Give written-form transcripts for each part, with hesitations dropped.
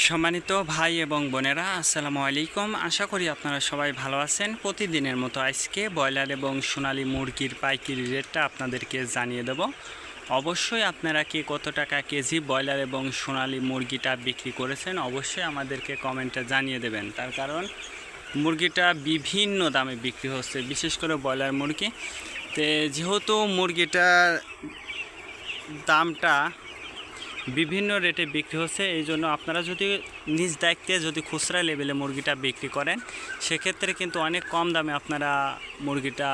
সম্মানিত ভাই এবং বোনেরা, আসসালামু আলাইকুম। আশা করি আপনারা সবাই ভালো আছেন। প্রতিদিনের মতো আজকে ব্রয়লার এবং সোনালী মুরগির পাইকারি রেটটা আপনাদেরকে জানিয়ে দেব। অবশ্যই আপনারা কি কত টাকা কেজি ব্রয়লার এবং সোনালী মুরগিটা বিক্রি করেছেন অবশ্যই আমাদেরকে কমেন্টে জানিয়ে দেবেন। তার কারণ মুরগিটা বিভিন্ন দামে বিক্রি হচ্ছে, বিশেষ করে ব্রয়লার মুরগি। যেহেতু মুরগিটার দামটা বিভিন্ন রেটে বিক্রি হচ্ছে, এই জন্য আপনারা যদি নিজ দায়িত্বে যদি খুচরা লেভেলে মুরগিটা বিক্রি করেন সেক্ষেত্রে কিন্তু অনেক কম দামে আপনারা মুরগিটা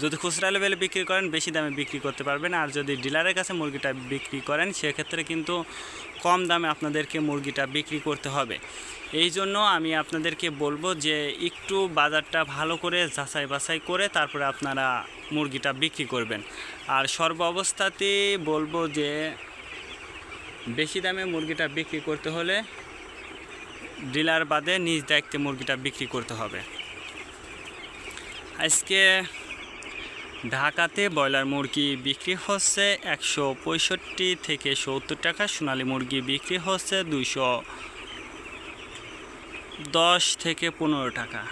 যদি খুচরা লেভেলে বিক্রি করেন বেশি দামে বিক্রি করতে পারবেন। আর যদি ডিলারের কাছে মুরগিটা বিক্রি করেন সেক্ষেত্রে কিন্তু কম দামে আপনাদেরকে মুরগিটা বিক্রি করতে হবে। এই জন্য আমি আপনাদেরকে বলবো যে একটু বাজারটা ভালো করে যাচাই বাছাই করে তারপরে আপনারা মুরগিটা বিক্রি করবেন। আর সর্ব অবস্থাতেই বলবো যে বেশি দামে মুরগিটা বিক্রি করতে হলে ডিলার বাদে নিজ দায়িত্বে মুরগিটা বিক্রি করতে হবে। আজকে ঢাকাতে ব্রয়লার মুরগি বিক্রি হচ্ছে 165 থেকে 70 টাকা, সোনালী মুরগি বিক্রি হচ্ছে 210 থেকে 15 টাকা।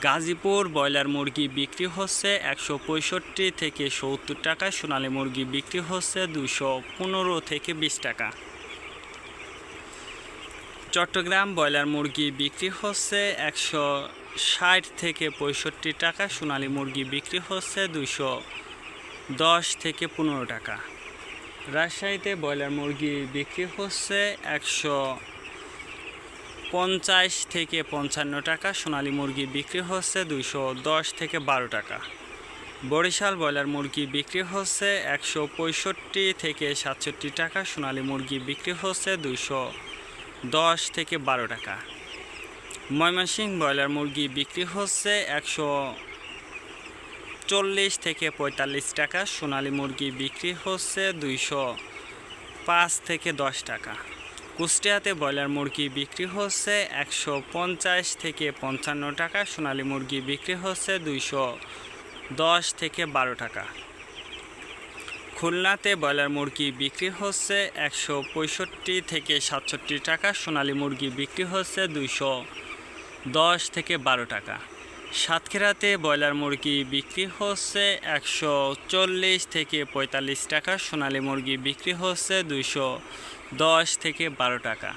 গাজীপুর ব্রয়লার মুরগি বিক্রি হচ্ছে 165 থেকে 70 টাকা, সোনালী মুরগি বিক্রি হচ্ছে 215 থেকে 20 টাকা। চট্টগ্রাম ব্রয়লার মুরগি বিক্রি হচ্ছে 160 থেকে 65 টাকা, সোনালী মুরগি বিক্রি হচ্ছে 210 থেকে 15 টাকা। রাজশাহীতে ব্রয়লার মুরগি বিক্রি হচ্ছে 150 থেকে 55 টাকা, সোনালী মুরগি বিক্রি হচ্ছে 210 থেকে 12 টাকা। বরিশাল ব্রয়লার মুরগি বিক্রি হচ্ছে 165 থেকে 67 টাকা, সোনালী মুরগি বিক্রি হচ্ছে 210 থেকে 12 টাকা। ময়মনসিংহ ব্রয়লার মুরগি বিক্রি হচ্ছে 140 থেকে 45 টাকা, সোনালী মুরগি বিক্রি হচ্ছে 205 থেকে 10 টাকা। কুষ্টিয়াতে ব্রয়লার মুরগি বিক্রি হচ্ছে 150 থেকে 55 টাকা, সোনালী মুরগি বিক্রি হচ্ছে 210 থেকে 12 টাকা। খুলনাতে ব্রয়লার মুরগি বিক্রি হচ্ছে 165 থেকে 67 টাকা, সোনালী মুরগি বিক্রি হচ্ছে 210 থেকে 12 টাকা। সাতক্ষীরাতে ব্রয়লার মুরগি বিক্রি হচ্ছে 140 থেকে 45 টাকা, সোনালী মুরগি বিক্রি হচ্ছে 210 থেকে 12 টাকা।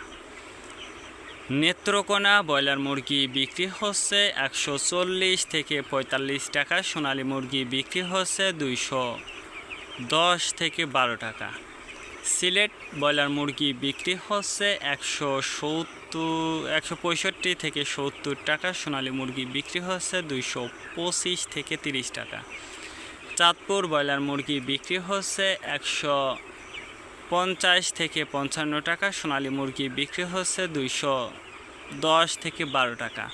নেত্রকোনা ব্রয়লার মুরগি বিক্রি হচ্ছে 140 থেকে 45 টাকা, সোনালী মুরগি বিক্রি হচ্ছে 210 থেকে 12 টাকা। সিলেট ব্রয়লার মুরগি বিক্রি হচ্ছে 165 থেকে 70 টাকা, সোনালী মুরগি বিক্রি হচ্ছে 225 থেকে 30 টাকা। চাঁদপুর ব্রয়লার মুরগি বিক্রি হচ্ছে 150 থেকে 55 টাকা, সোনালী মুরগি বিক্রি হচ্ছে 210 থেকে 12 টাকা।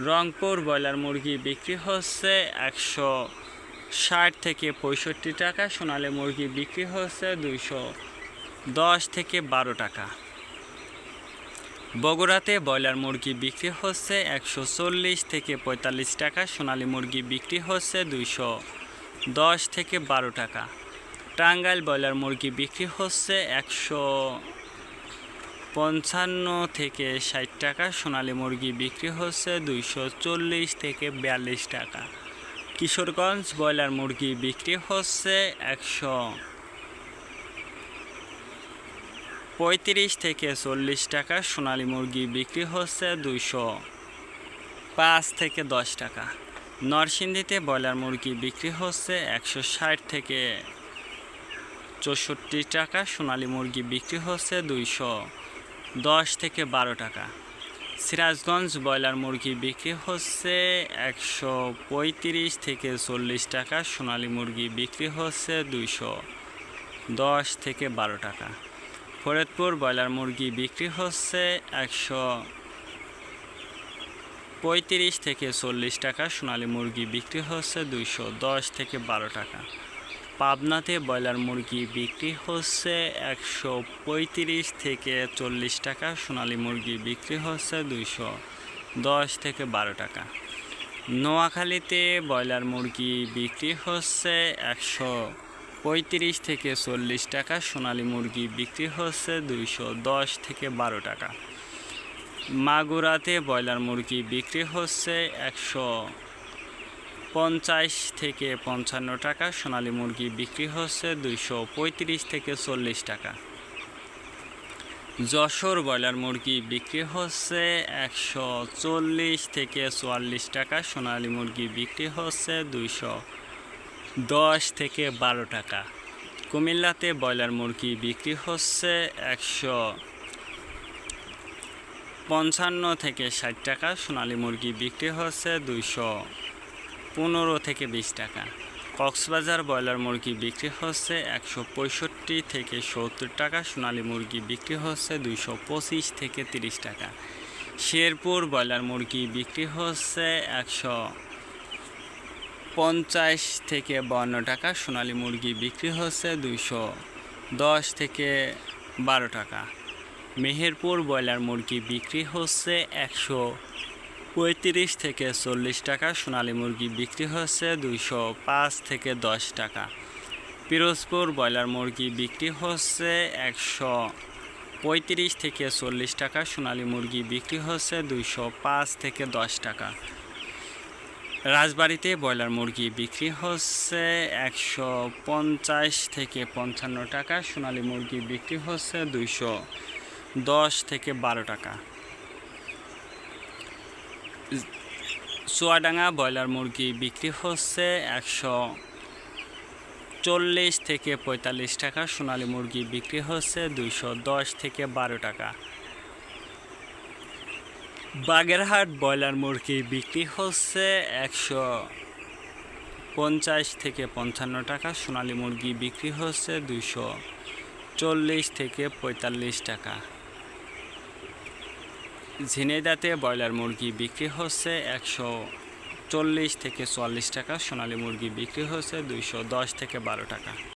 রংপুর ব্রয়লার মুরগি বিক্রি হচ্ছে 160 থেকে 65 টাকা, সোনালী মুরগি বিক্রি হচ্ছে 210 থেকে 12 টাকা। বগুড়াতে ব্রয়লার মুরগি বিক্রি হচ্ছে 140 থেকে 45 টাকা, সোনালী মুরগি বিক্রি হচ্ছে 210 থেকে 12 টাকা। টাঙ্গাইল ব্রয়লার মুরগি বিক্রি হচ্ছে 155 থেকে 60 টাকা, সোনালী মুরগি বিক্রি হচ্ছে 240 থেকে 42 টাকা। কিশোরগঞ্জ ব্রয়লার মুরগি বিক্রি হচ্ছে 135 থেকে 40 টাকা, সোনালী মুরগি বিক্রি হচ্ছে 205 থেকে 10 টাকা। নরসিংদীতে ব্রয়লার মুরগি বিক্রি হচ্ছে 160 থেকে 64 টাকা, সোনালী মুরগি বিক্রি হচ্ছে 210 থেকে 12 টাকা। সিরাজগঞ্জ ব্রয়লার মুরগি বিক্রি হচ্ছে 135 থেকে 40 টাকা, সোনালী মুরগি বিক্রি হচ্ছে 210 থেকে 12 টাকা। ফরিদপুর ব্রয়লার মুরগি বিক্রি হচ্ছে 135 থেকে 40 টাকা, সোনালী মুরগি বিক্রি হচ্ছে 210 থেকে 12 টাকা। পাবনাতে ব্রয়লার মুরগি বিক্রি হচ্ছে 135 থেকে 40 টাকা, সোনালী মুরগি বিক্রি হচ্ছে 210 থেকে 12 টাকা। নোয়াখালীতে ব্রয়লার মুরগি বিক্রি হচ্ছে 35 থেকে 40 টাকা। সোনালী মুরগি বিক্রি হচ্ছে 210 থেকে 12 টাকা। মাগুরাতে ব্রয়লার মুরগি বিক্রি হচ্ছে 150 থেকে 55 টাকা। সোনালী মুরগি বিক্রি হচ্ছে 235 থেকে 40 টাকা। যশোর ব্রয়লার মুরগি বিক্রি হচ্ছে 140 থেকে 44 টাকা। সোনালী মুরগি বিক্রি হচ্ছে 210 থেকে 12 টাকা। কুমিল্লাতে ব্রয়লার মুরগি বিক্রি হচ্ছে 155 থেকে 60 টাকা। সোনালী মুরগি বিক্রি হচ্ছে 215 থেকে 20 টাকা। কক্সবাজার ব্রয়লার মুরগি বিক্রি হচ্ছে 165 থেকে 70 টাকা। সোনালী মুরগি বিক্রি হচ্ছে 225 থেকে 30 টাকা। শেরপুর ব্রয়লার মুরগি বিক্রি হচ্ছে 150 থেকে 52 টাকা। সোনালী মুরগি বিক্রি হচ্ছে 210 থেকে 12 টাকা। মেহেরপুর ব্রয়লার মুরগি বিক্রি হচ্ছে 135 থেকে 40 টাকা। সোনালী মুরগি বিক্রি হচ্ছে 205 থেকে 10 টাকা। পিরোজপুর ব্রয়লার মুরগি বিক্রি হচ্ছে 135 থেকে 40 টাকা। সোনালী মুরগি বিক্রি হচ্ছে 205 থেকে 10 টাকা। রাজবাড়িতে ব্রয়লার মুরগি বিক্রি হচ্ছে 150 থেকে 55 টাকা। সোনালী মুরগি বিক্রি হচ্ছে 210 থেকে 12 টাকা। চুয়াডাঙ্গা ব্রয়লার মুরগি বিক্রি হচ্ছে 140 থেকে 45 টাকা। সোনালী মুরগি বিক্রি হচ্ছে 210 থেকে 12 টাকা। বাগেরহাট ব্রয়লার মুরগি বিক্রি হচ্ছে 150 থেকে 55 টাকা। সোনালী মুরগি বিক্রি হচ্ছে 240 থেকে 45 টাকা। ঝিনাইদহতে ব্রয়লার মুরগি বিক্রি হচ্ছে 140 থেকে 44 টাকা। সোনালী মুরগি বিক্রি হচ্ছে 210 থেকে 12 টাকা।